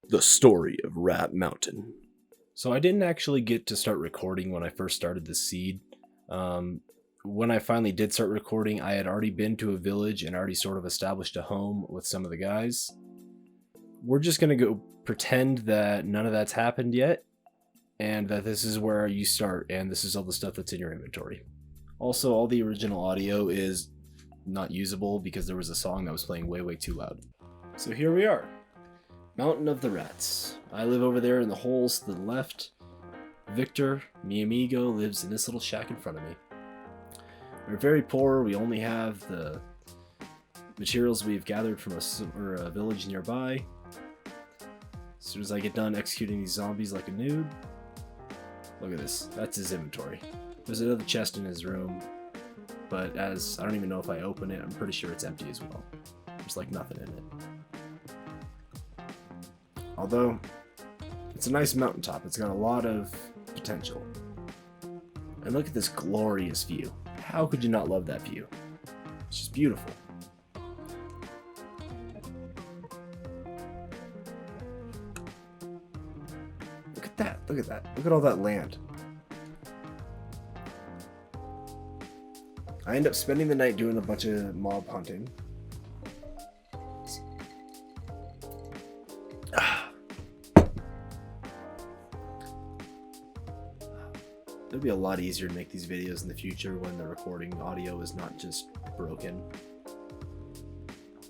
The story of Rat Mountain. So I didn't actually get to start recording when I first started the seed. When I finally did start recording, I had already been to a village and already sort of established a home with some of the guys. We're just going to go pretend that none of that's happened yet, and that this is where you start, and this is all the stuff that's in your inventory. Also, all the original audio is not usable because there was a song that was playing way too loud. So here we are. Mountain of the Rats. I live over there in the holes to the left. Victor, mi amigo, lives in this little shack in front of me. We're very poor. We only have the materials we've gathered from a village nearby. As soon as I get done executing these zombies like a noob, look at this. That's his inventory. There's another chest in his room, but as I don't even know if I open it, I'm pretty sure it's empty as well. There's like nothing in it. Although, it's a nice mountaintop. It's got a lot of potential. And look at this glorious view. How could you not love that view? It's just beautiful. Look at that. Look at that. Look at all that land. I end up spending the night doing a bunch of mob hunting. It'll be a lot easier to make these videos in the future when the recording audio is not just broken.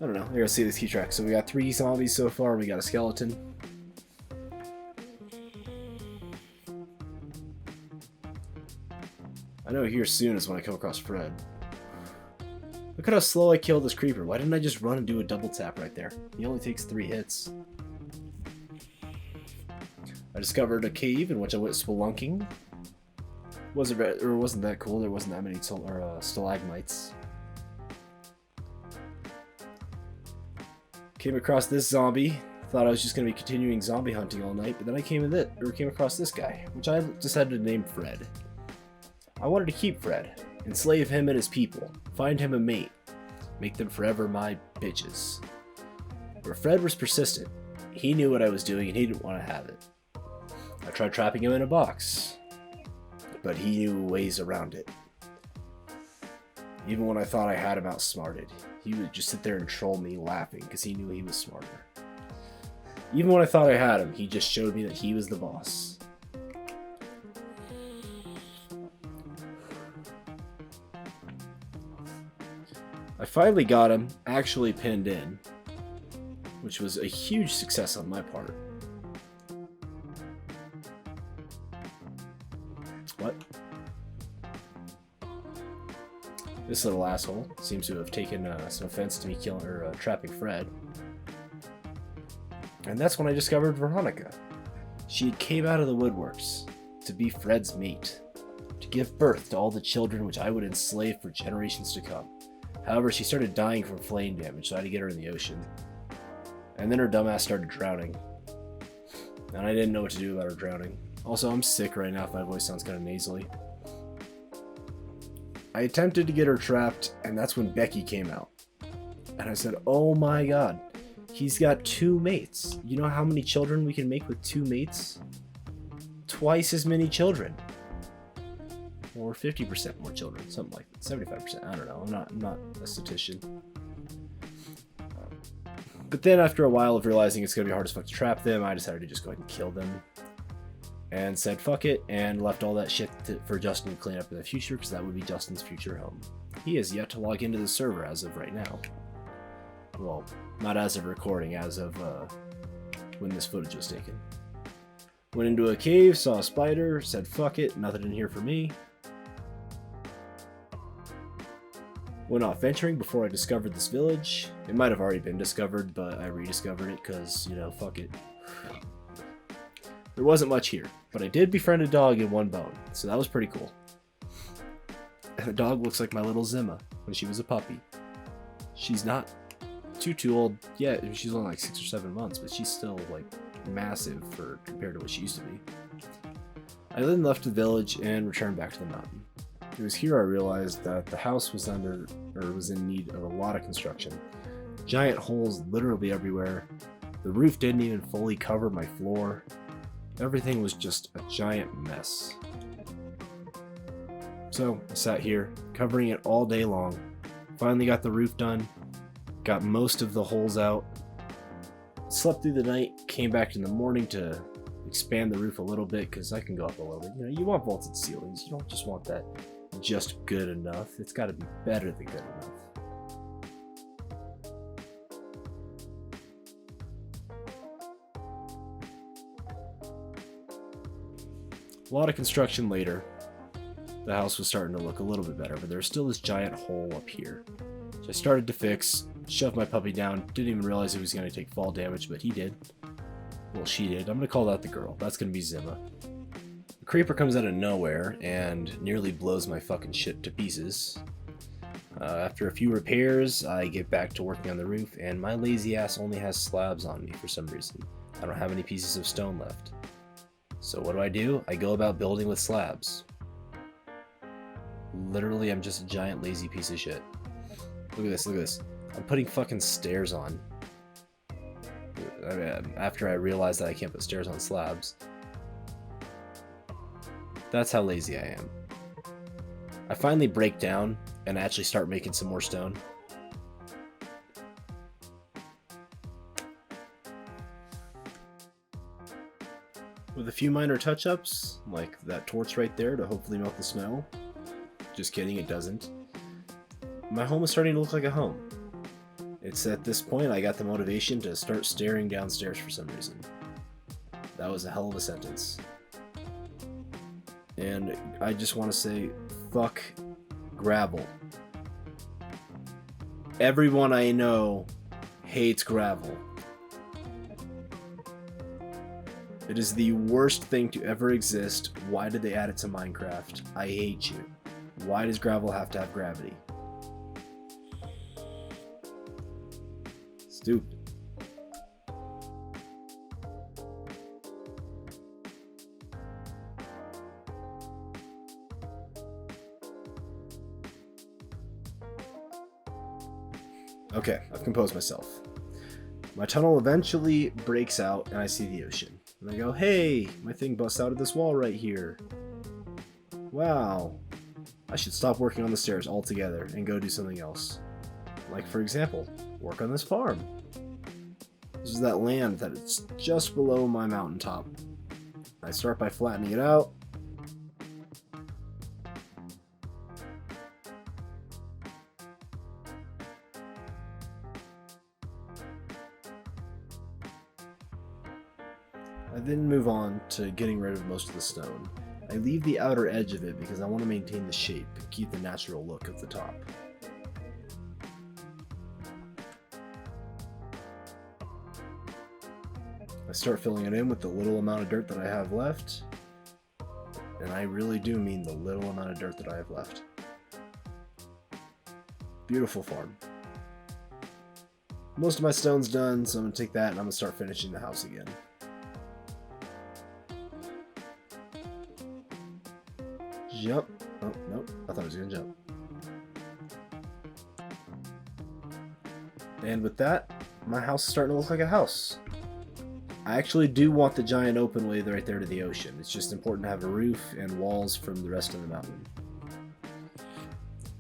I don't know. Here, let's see this key track. So we got 3 zombies so far. We got a skeleton. I know here soon is when I come across Fred. Look at how slow I killed this creeper. Why didn't I just run and do a double tap right there? He only takes 3 hits. I discovered a cave in which I went spelunking. Wasn't that cool? There wasn't that many stalagmites. Came across this zombie. Thought I was just gonna be continuing zombie hunting all night, but then I came across this guy, which I decided to name Fred. I wanted to keep Fred, enslave him and his people, find him a mate, make them forever my bitches. But Fred was persistent. He knew what I was doing and he didn't want to have it. I tried trapping him in a box, but he knew ways around it. Even when I thought I had him outsmarted, he would just sit there and troll me laughing because he knew he was smarter. Even when I thought I had him, he just showed me that he was the boss. I finally got him actually pinned in, which was a huge success on my part. What? This little asshole seems to have taken some offense to me trapping Fred. And that's when I discovered Veronica. She came out of the woodworks to be Fred's mate, to give birth to all the children which I would enslave for generations to come. However, she started dying from flame damage, so I had to get her in the ocean. And then her dumbass started drowning. And I didn't know what to do about her drowning. Also, I'm sick right now if my voice sounds kind of nasally. I attempted to get her trapped, and that's when Becky came out. And I said, oh my god, he's got 2 mates. You know how many children we can make with 2 mates? Twice as many children. Or 50% more children, something like that. 75%, I don't know, I'm not a statistician. But then after a while of realizing it's going to be hard as fuck to trap them, I decided to just go ahead and kill them. And said fuck it, and left all that shit for Justin to clean up in the future, because that would be Justin's future home. He has yet to log into the server as of right now. Well, not as of recording, as of when this footage was taken. Went into a cave, saw a spider, said fuck it, nothing in here for me. Went off venturing before I discovered this village. It might have already been discovered, but I rediscovered it because, you know, fuck it. There wasn't much here, but I did befriend a dog in one bone, so that was pretty cool. And the dog looks like my little Zimma when she was a puppy. She's not too old yet. She's only like 6 or 7 months, but she's still like massive compared to what she used to be. I then left the village and returned back to the mountain. It was here I realized that the house was was in need of a lot of construction. Giant holes literally everywhere. The roof didn't even fully cover my floor. Everything was just a giant mess. So I sat here, covering it all day long. Finally got the roof done, got most of the holes out, slept through the night, came back in the morning to expand the roof a little bit because I can go up a little bit. You know, you want vaulted ceilings. You don't just want that just good enough. It's got to be better than good enough. A lot of construction later, the house was starting to look a little bit better, but there's still this giant hole up here. So I started to fix, shoved my puppy down, didn't even realize he was going to take fall damage, but he did. Well, she did. I'm going to call that the girl. That's going to be Zimma. The creeper comes out of nowhere and nearly blows my fucking shit to pieces. After a few repairs, I get back to working on the roof, and my lazy ass only has slabs on me for some reason. I don't have any pieces of stone left. So what do? I go about building with slabs. Literally, I'm just a giant lazy piece of shit. Look at this, look at this. I'm putting fucking stairs on. After I realized that I can't put stairs on slabs. That's how lazy I am. I finally break down and actually start making some more stone. With a few minor touch-ups, like that torch right there to hopefully melt the snow. Just kidding, it doesn't. My home is starting to look like a home. It's at this point I got the motivation to start staring downstairs for some reason. That was a hell of a sentence. And I just want to say, fuck gravel. Everyone I know hates gravel. It is the worst thing to ever exist. Why did they add it to Minecraft? I hate you. Why does gravel have to have gravity? Stupid. Okay, I've composed myself. My tunnel eventually breaks out and I see the ocean. And I go, hey, my thing busts out of this wall right here. Wow. I should stop working on the stairs altogether and go do something else. Like, for example, work on this farm. This is that land that is just below my mountaintop. I start by flattening it out. I then move on to getting rid of most of the stone. I leave the outer edge of it because I want to maintain the shape, keep the natural look of the top. I start filling it in with the little amount of dirt that I have left. And I really do mean the little amount of dirt that I have left. Beautiful farm. Most of my stone's done, so I'm going to take that and I'm going to start finishing the house again. Jump. Oh, nope. I thought I was going to jump. And with that, my house is starting to look like a house. I actually do want the giant open way right there to the ocean. It's just important to have a roof and walls from the rest of the mountain.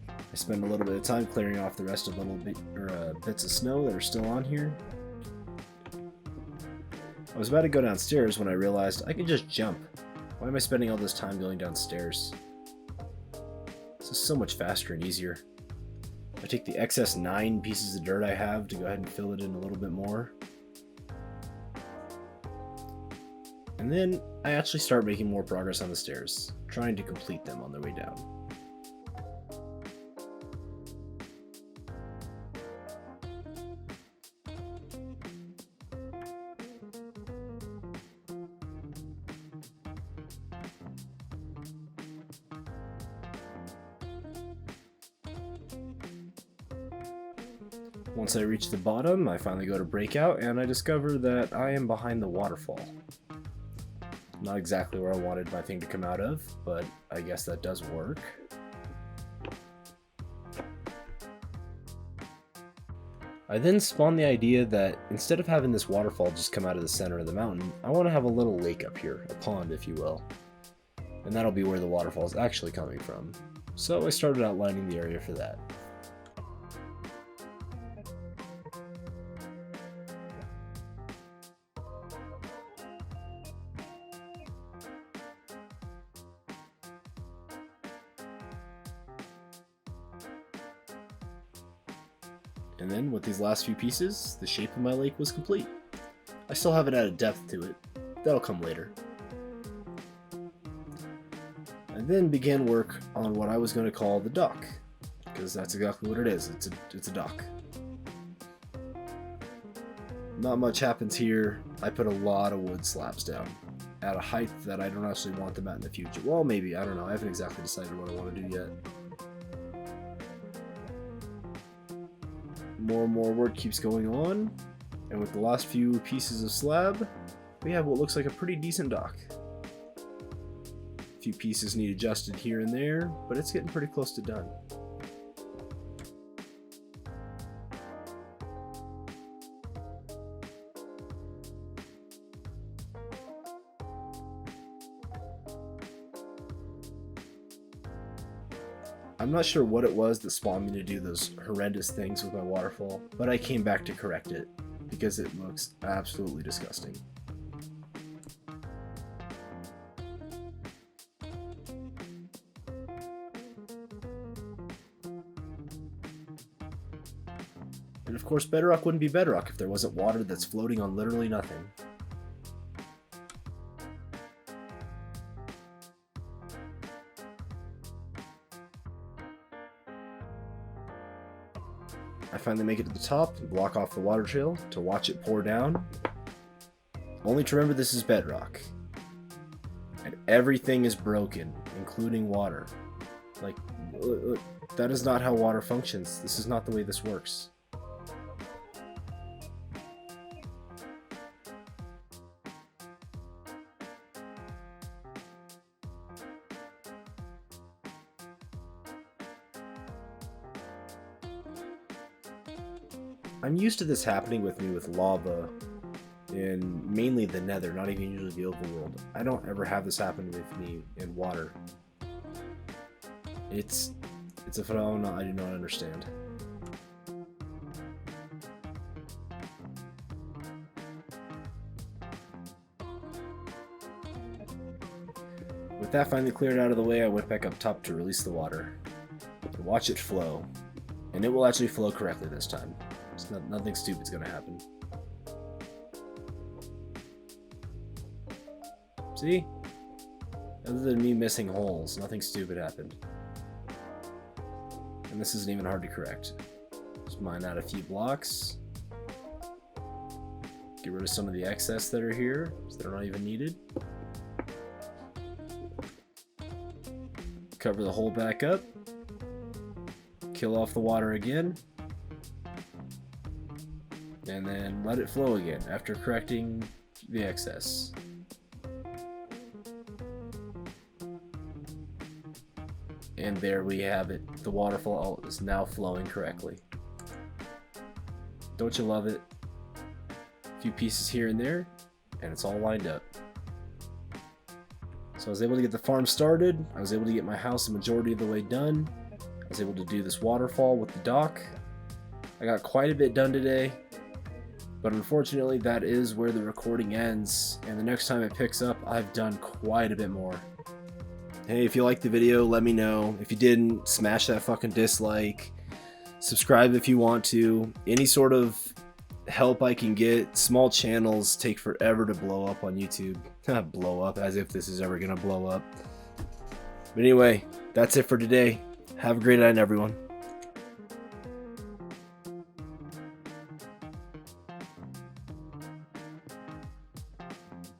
I spend a little bit of time clearing off the rest of bits of snow that are still on here. I was about to go downstairs when I realized I could just jump. Why am I spending all this time going downstairs? This is so much faster and easier. I take the excess 9 pieces of dirt I have to go ahead and fill it in a little bit more. And then I actually start making more progress on the stairs, trying to complete them on their way down. Once I reach the bottom, I finally go to breakout, and I discover that I am behind the waterfall. Not exactly where I wanted my thing to come out of, but I guess that does work. I then spawned the idea that instead of having this waterfall just come out of the center of the mountain, I want to have a little lake up here, a pond if you will. And that'll be where the waterfall is actually coming from. So I started outlining the area for that. And then, with these last few pieces, the shape of my lake was complete. I still haven't added depth to it. That'll come later. I then began work on what I was going to call the dock, because that's exactly what it is. It's a dock. Not much happens here. I put a lot of wood slabs down at a height that I don't actually want them at in the future. Well, maybe, I don't know. I haven't exactly decided what I want to do yet. More and more work keeps going on, and with the last few pieces of slab, we have what looks like a pretty decent dock. A few pieces need adjusted here and there, but it's getting pretty close to done. I'm not sure what it was that spawned me to do those horrendous things with my waterfall, but I came back to correct it, because it looks absolutely disgusting. And of course, bedrock wouldn't be bedrock if there wasn't water that's floating on literally nothing. I finally make it to the top and block off the water trail to watch it pour down. Only to remember this is bedrock. And everything is broken, including water. Like, that is not how water functions. This is not the way this works. I'm used to this happening with me with lava in mainly the nether, not even usually the overworld. I don't ever have this happen with me in water. It's a phenomenon I do not understand. With that finally cleared out of the way, I went back up top to release the water and watch it flow. And it will actually flow correctly this time. Nothing stupid's gonna happen. See? Other than me missing holes, nothing stupid happened. And this isn't even hard to correct. Just mine out a few blocks. Get rid of some of the excess that are here, so they're not even needed. Cover the hole back up. Kill off the water again. And then let it flow again after correcting the excess. And there we have it. The waterfall is now flowing correctly. Don't you love it? A few pieces here and there, and it's all lined up. So I was able to get the farm started. I was able to get my house a majority of the way done. I was able to do this waterfall with the dock. I got quite a bit done today. But unfortunately, that is where the recording ends, and the next time it picks up, I've done quite a bit more. Hey, if you liked the video, let me know. If you didn't, smash that fucking dislike. Subscribe if you want to. Any sort of help I can get. Small channels take forever to blow up on YouTube. Blow up, as if this is ever gonna blow up. But anyway, that's it for today. Have a great night, everyone.